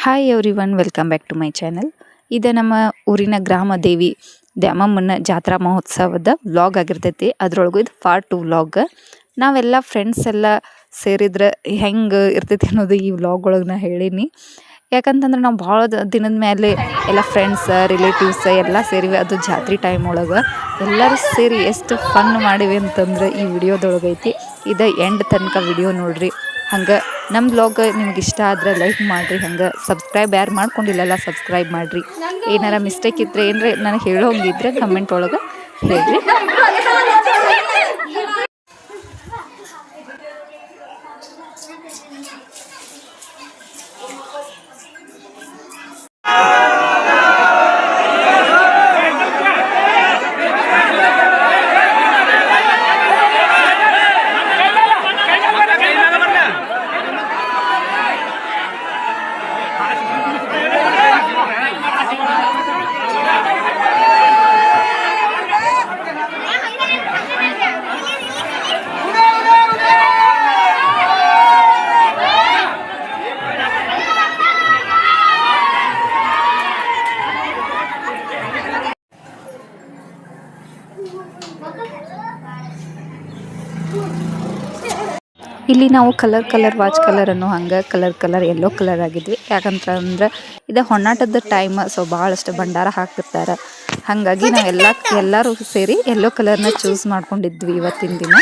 Hi everyone, welcome back to my channel. ಇದು ನಮ್ಮ ಊರಿನ ಗ್ರಾಮ ದೇವಿ ದ್ಯಾಮಮ್ಮನ ಜಾತ್ರಾ ಮಹೋತ್ಸವದ ವ್ಲಾಗ್ ಆಗಿರ್ತೈತಿ. ಅದರೊಳಗೂ ಇದು ಪಾರ್ಟ್ 2 ವ್ಲಾಗ್. ನಾವೆಲ್ಲ ಫ್ರೆಂಡ್ಸ್ ಎಲ್ಲ ಸೇರಿದ್ರೆ ಹೆಂಗೆ ಇರ್ತೈತಿ ಅನ್ನೋದು ಈ ವ್ಲಾಗ್ ಒಳಗೆ ನಾ ಹೇಳೀನಿ. ಯಾಕಂತಂದ್ರೆ ನಾವು ಭಾಳ ದಿನದ ಮೇಲೆ ಎಲ್ಲ ಫ್ರೆಂಡ್ಸ್ ರಿಲೇಟಿವ್ಸ್ ಎಲ್ಲ ಸೇರಿವಿ. ಅದು ಜಾತ್ರೆ ಟೈಮ್ ಒಳಗೆ ಎಲ್ಲರೂ ಸೇರಿ ಎಷ್ಟು ಫನ್ ಮಾಡಿವಿ ಅಂತಂದ್ರೆ ಈ ವಿಡಿಯೋದೊಳಗೈತಿ. ಇದು ಎಂಡ್ ತನಕ ವಿಡಿಯೋ ನೋಡ್ರಿ. ಹಂಗೆ ನಮ್ಮ ಬ್ಲಾಗ್ ನಿಮ್ಗೆ ಇಷ್ಟ ಆದರೆ ಲೈಕ್ ಮಾಡಿರಿ. ಹಂಗೆ ಸಬ್ಸ್ಕ್ರೈಬ್ ಯಾರು ಮಾಡ್ಕೊಂಡಿಲ್ಲಲ್ಲ ಸಬ್ಸ್ಕ್ರೈಬ್ ಮಾಡಿರಿ. ಏನಾರ ಮಿಸ್ಟೇಕ್ ಇದ್ದರೆ ಏನರ ನನಗೆ ಹೇಳೋಂಗಿದ್ರೆ ಕಮೆಂಟ್ ಒಳಗೆ ಹೇಳ್ರಿ. ಇಲ್ಲಿ ನಾವು ಕಲರ್ ವಾಚ್ ಕಲರ್ ಅನ್ನೋ ಹಂಗೆ ಕಲರ್ ಯೆಲ್ಲೋ ಕಲರ್ ಆಗಿದ್ವಿ. ಯಾಕಂತಂದ್ರೆ ಇದು ಹೊನ್ನಾಟದ ಟೈಮ್, ಸೊ ಭಾಳಷ್ಟು ಭಂಡಾರ ಹಾಕ್ತಿರ್ತಾರೆ. ಹಾಗಾಗಿ ನಾವು ಎಲ್ಲರೂ ಸೇರಿ ಯೆಲ್ಲೋ ಕಲರ್ನ ಚೂಸ್ ಮಾಡ್ಕೊಂಡಿದ್ವಿ ಇವತ್ತಿನ ದಿನ.